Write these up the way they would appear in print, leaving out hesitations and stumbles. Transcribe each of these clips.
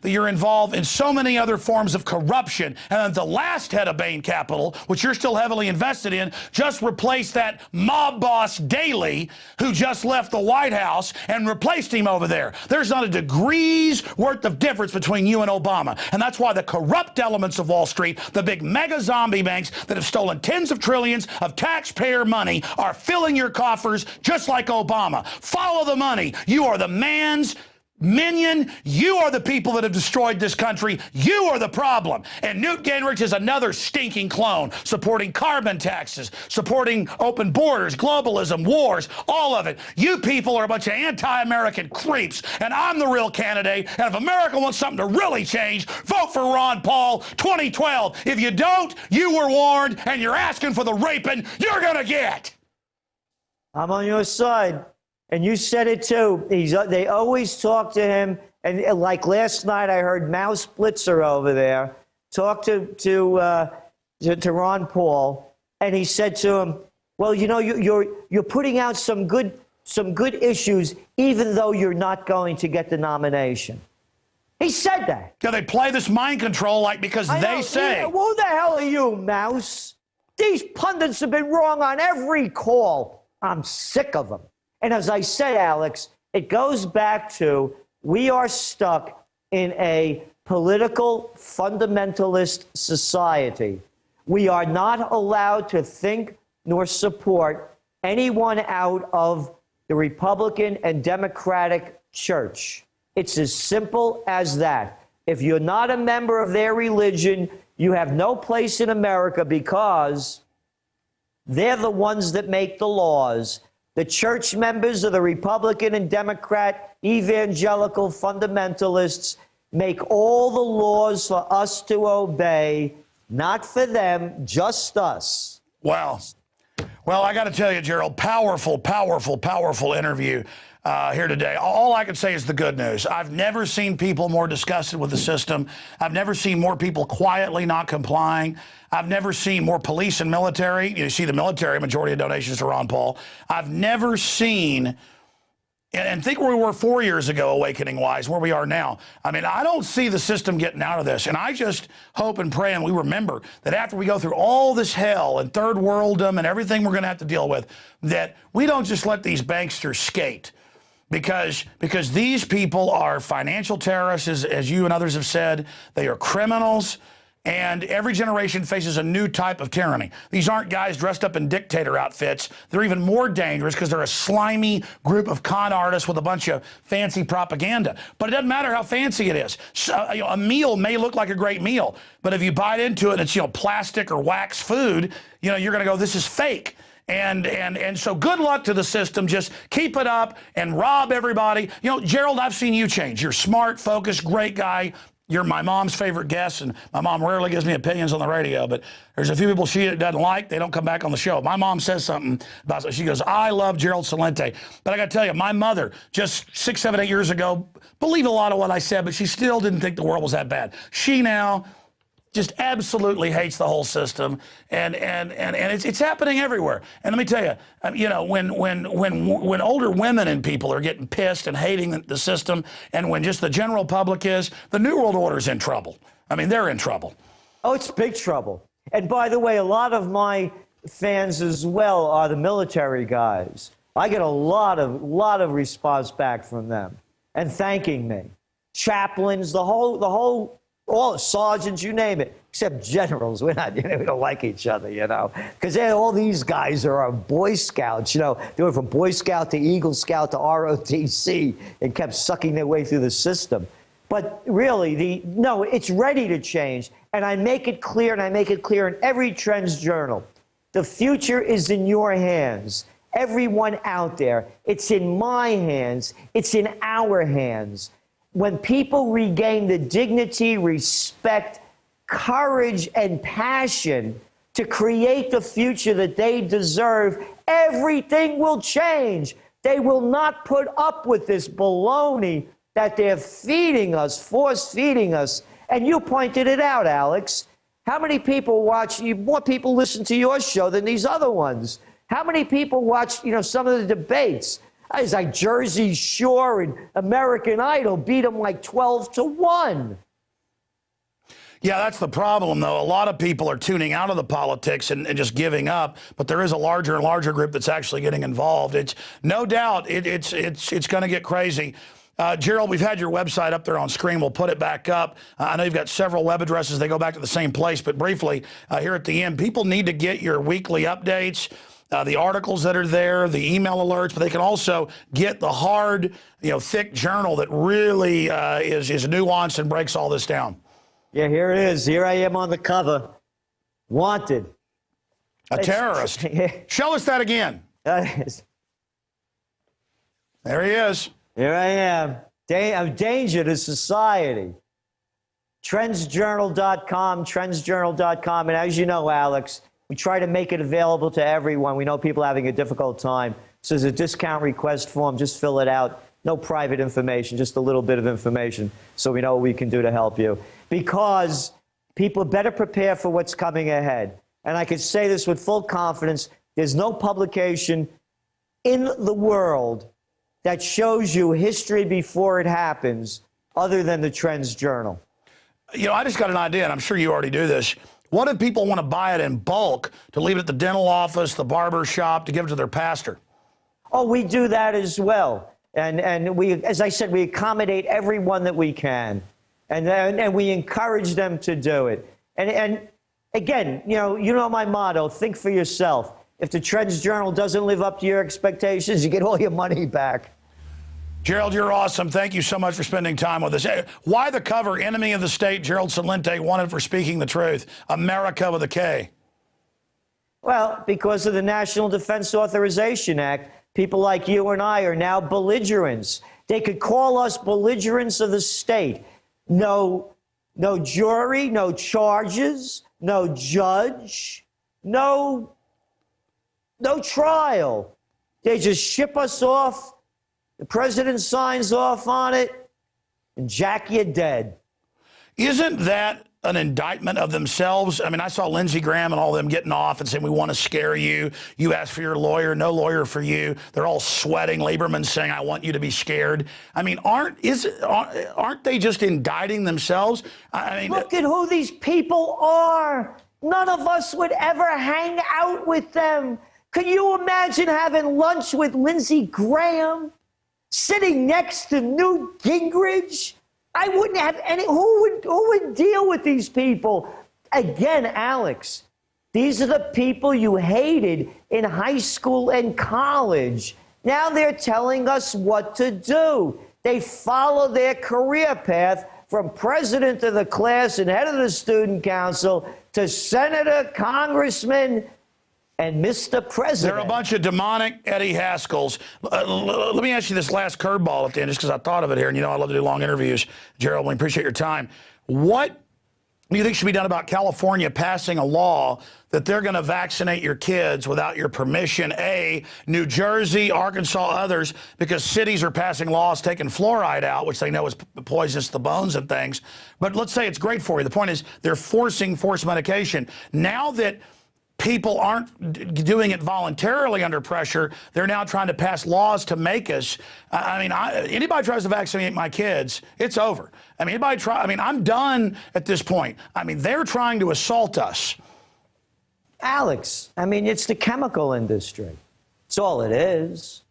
that you're involved in so many other forms of corruption. And the last head of Bain Capital, which you're still heavily invested in, just replaced that mob boss Daley, who just left the White House, and replaced him over there. There's not a degree's worth of difference between you and Obama. And that's why the corrupt elements of Wall Street, the big mega zombie banks that have stolen tens of trillions of taxpayer money, are filling your coffers just like Obama. Follow the money. You are the man's minion. You are the people that have destroyed this country. You are the problem. And Newt Gingrich is another stinking clone, supporting carbon taxes, supporting open borders, globalism, wars, all of it. You people are a bunch of anti-American creeps, and I'm the real candidate. And if America wants something to really change, vote for Ron Paul 2012. If you don't, you were warned, and you're asking for the raping you're going to get. I'm on your side. And you said it too. They always talk to him. And like last night, I heard Mouse Blitzer over there talk to Ron Paul, and he said to him, "Well, you know, you're putting out some good issues, even though you're not going to get the nomination." He said that. Yeah, they play this mind control like because they say. Who the hell are you, Mouse? These pundits have been wrong on every call. I'm sick of them. And as I said, Alex, it goes back to we are stuck in a political fundamentalist society. We are not allowed to think nor support anyone out of the Republican and Democratic Church. It's as simple as that. If you're not a member of their religion, you have no place in America because they're the ones that make the laws. The church members of the Republican and Democrat evangelical fundamentalists make all the laws for us to obey, not for them, just us. Wow. Well, I got to tell you, Gerald, powerful, powerful, powerful interview here today. All I can say is the good news. I've never seen people more disgusted with the system. I've never seen more people quietly not complying. I've never seen more police and military. You see the military, majority of donations to Ron Paul. I've never seen, and think where we were 4 years ago, awakening-wise, where we are now. I mean, I don't see the system getting out of this. And I just hope and pray, and we remember that after we go through all this hell and third worldom and everything we're going to have to deal with, that we don't just let these banksters skate. Because these people are financial terrorists, as you and others have said. They are criminals. And every generation faces a new type of tyranny. These aren't guys dressed up in dictator outfits. They're even more dangerous because they're a slimy group of con artists with a bunch of fancy propaganda. But it doesn't matter how fancy it is. So, a meal may look like a great meal, but if you bite into it and it's plastic or wax food, you're going to go, this is fake. And so good luck to the system. Just keep it up and rob everybody. Gerald, I've seen you change. You're smart, focused, great guy. You're my mom's favorite guest, and my mom rarely gives me opinions on the radio, but there's a few people she doesn't like. They don't come back on the show. My mom says something about it. She goes, I love Gerald Celente. But I got to tell you, my mother, just 6, 7, 8 years ago, believed a lot of what I said, but she still didn't think the world was that bad. She now just absolutely hates the whole system, and it's happening everywhere. And let me tell you, when older women and people are getting pissed and hating the system, and when just the general public is, the New World Order's in trouble. I mean, they're in trouble. Oh, it's big trouble. And by the way, a lot of my fans as well are the military guys. I get a lot of response back from them and thanking me. Chaplains, all sergeants, you name it, except generals. We don't like each other, because all these guys are Boy Scouts. They went from Boy Scout to Eagle Scout to ROTC and kept sucking their way through the system. But really, no, it's ready to change. And I make it clear, and I make it clear in every Trends Journal. The future is in your hands. Everyone out there, it's in my hands. It's in our hands. When people regain the dignity, respect, courage, and passion to create the future that they deserve, everything will change. They will not put up with this baloney that they're feeding us, force-feeding us. And you pointed it out, Alex. How many people watch, more people listen to your show than these other ones? How many people watch, some of the debates? It's like Jersey Shore and American Idol beat them like 12-1. Yeah, that's the problem, though. A lot of people are tuning out of the politics and just giving up, but there is a larger and larger group that's actually getting involved. It's no doubt it's going to get crazy. Gerald, we've had your website up there on screen. We'll put it back up. I know you've got several web addresses. They go back to the same place, but briefly, here at the end, people need to get your weekly updates, the articles that are there, the email alerts, but they can also get the hard, thick journal that really is nuanced and breaks all this down. Yeah, here it is. Here I am on the cover. Wanted. A terrorist. Show us that again. There he is. Here I am. I'm danger to society. Trendsjournal.com, trendsjournal.com. And as you know, Alex, we try to make it available to everyone. We know people are having a difficult time. So there's a discount request form. Just fill it out. No private information, just a little bit of information so we know what we can do to help you. Because people better prepare for what's coming ahead. And I can say this with full confidence. There's no publication in the world that shows you history before it happens other than the Trends Journal. I just got an idea, and I'm sure you already do this. What if people want to buy it in bulk to leave it at the dental office, the barber shop, to give it to their pastor? Oh, we do that as well. And we, as I said, we accommodate everyone that we can. And we encourage them to do it. And again, you know my motto, think for yourself. If the Trends Journal doesn't live up to your expectations, you get all your money back. Gerald, you're awesome. Thank you so much for spending time with us. Why the cover, Enemy of the State, Gerald Celente, wanted for speaking the truth, America with a K? Well, because of the National Defense Authorization Act, people like you and I are now belligerents. They could call us belligerents of the state. No jury, no charges, no judge, no trial. They just ship us off. The president signs off on it, and Jack, you're dead. Isn't that an indictment of themselves? I mean, I saw Lindsey Graham and all of them getting off and saying, we want to scare you. You ask for your lawyer, no lawyer for you. They're all sweating. Lieberman's saying, I want you to be scared. I mean, aren't they just indicting themselves? I mean, look at who these people are. None of us would ever hang out with them. Could you imagine having lunch with Lindsey Graham, sitting next to Newt Gingrich? I wouldn't have any. Who would deal with these people? Again, Alex, these are the people you hated in high school and college. Now they're telling us what to do. They follow their career path from president of the class and head of the student council to senator, congressman, and Mr. President. They're a bunch of demonic Eddie Haskells. Let me ask you this last curveball at the end, just because I thought of it here. And I love to do long interviews. Gerald, we appreciate your time. What do you think should be done about California passing a law that they're going to vaccinate your kids without your permission? New Jersey, Arkansas, others, because cities are passing laws taking fluoride out, which they know is poisonous to the bones and things. But let's say it's great for you. The point is they're forcing forced medication. Now that people aren't doing it voluntarily under pressure, they're now trying to pass laws to make us. Anybody tries to vaccinate my kids, it's over. I'm done at this point. They're trying to assault us. Alex, it's the chemical industry. It's all it is.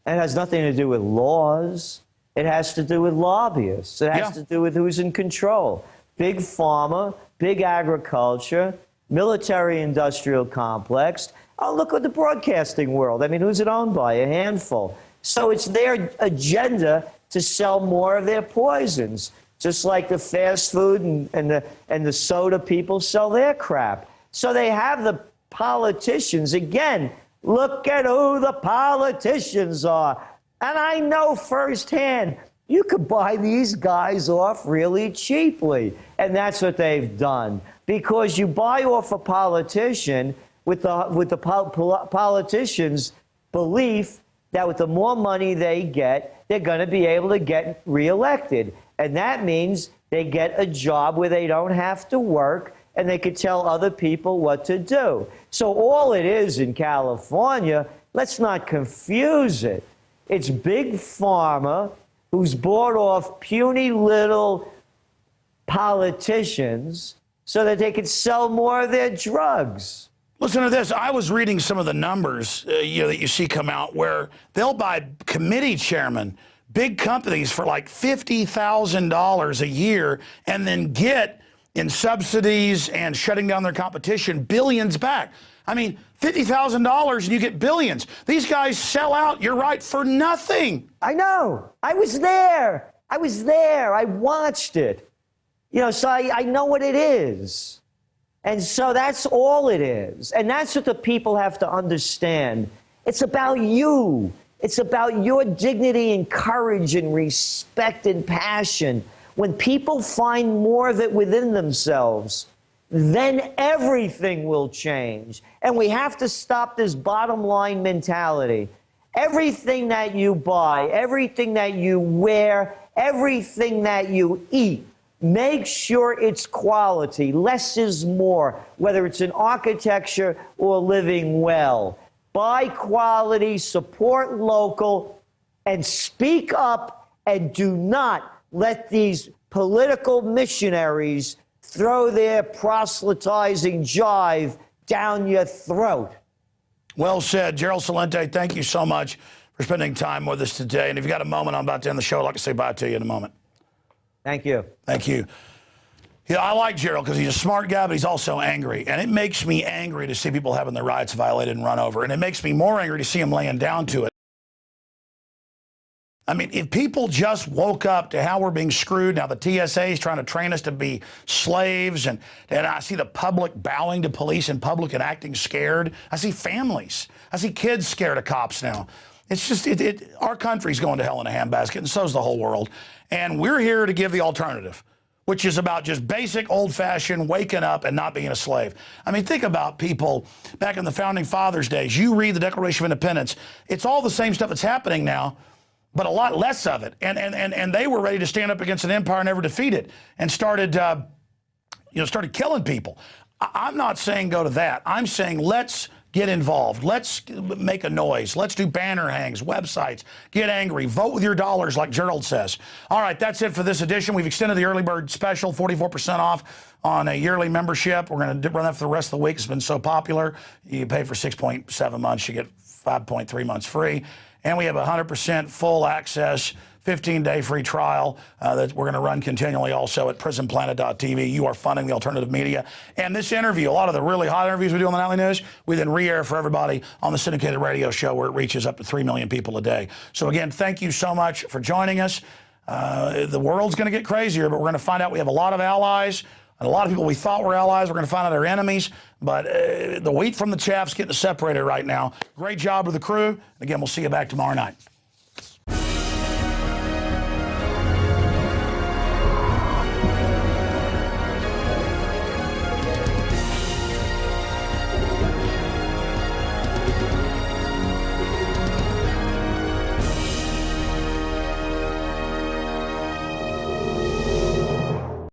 And it has nothing to do with laws. It has to do with lobbyists. It has to do with who's in control. Big pharma, big agriculture, military-industrial complex. Oh, look at the broadcasting world. who's it owned by? A handful. So it's their agenda to sell more of their poisons, just like the fast food and the soda people sell their crap. So they have the politicians. Again, look at who the politicians are. And I know firsthand, you could buy these guys off really cheaply. And that's what they've done. Because you buy off a politician with the politician's belief that with the more money they get, they're going to be able to get reelected. And that means they get a job where they don't have to work and they could tell other people what to do. So all it is in California, let's not confuse it. It's Big Pharma who's bought off puny little politicians so that they could sell more of their drugs. Listen to this. I was reading some of the numbers that you see come out where they'll buy committee chairmen, big companies for like $50,000 a year, and then get in subsidies and shutting down their competition billions back. I mean, $50,000 and you get billions. These guys sell out, you're right, for nothing. I know. I was there. I watched it. You know, so I know what it is. And so that's all it is. And that's what the people have to understand. It's about you. It's about your dignity and courage and respect and passion. When people find more of it within themselves, then everything will change. And we have to stop this bottom line mentality. Everything that you buy, everything that you wear, everything that you eat, make sure it's quality. Less is more, whether it's in architecture or living well. Buy quality, support local, and speak up, and do not let these political missionaries throw their proselytizing jive down your throat. Well said. Gerald Celente, thank you so much for spending time with us today. And if you've got a moment, I'm about to end the show. I'd like to say bye to you in a moment. Thank you. Thank you. Yeah, I like Gerald because he's a smart guy, but he's also angry. And it makes me angry to see people having their rights violated and run over. And it makes me more angry to see him laying down to it. I mean, if people just woke up to how we're being screwed, now the TSA is trying to train us to be slaves, and I see the public bowing to police in public and acting scared. I see families. I see kids scared of cops now. It's just, our country's going to hell in a handbasket, and so's the whole world. And we're here to give the alternative, which is about just basic, old-fashioned waking up and not being a slave. I mean, think about people back in the Founding Fathers' days. You read the Declaration of Independence. It's all the same stuff that's happening now, but a lot less of it. And they were ready to stand up against an empire never defeated, and started killing people. I'm not saying go to that. I'm saying let's get involved. Let's make a noise. Let's do banner hangs, websites, get angry, vote with your dollars like Gerald says. All right, that's it for this edition. We've extended the early bird special, 44% off on a yearly membership. We're going to run that for the rest of the week. It's been so popular. You pay for 6.7 months, you get 5.3 months free. And we have 100% full access, 15-day free trial that we're going to run continually also at PrisonPlanet.tv. You are funding the alternative media. And this interview, a lot of the really hot interviews we do on the Nightly News, we then re-air for everybody on the syndicated radio show where it reaches up to 3 million people a day. So again, thank you so much for joining us. The world's going to get crazier, but we're going to find out we have a lot of allies. And a lot of people we thought were allies, we're going to find out they're enemies. But the wheat from the chaff's getting separated right now. Great job with the crew. Again, we'll see you back tomorrow night.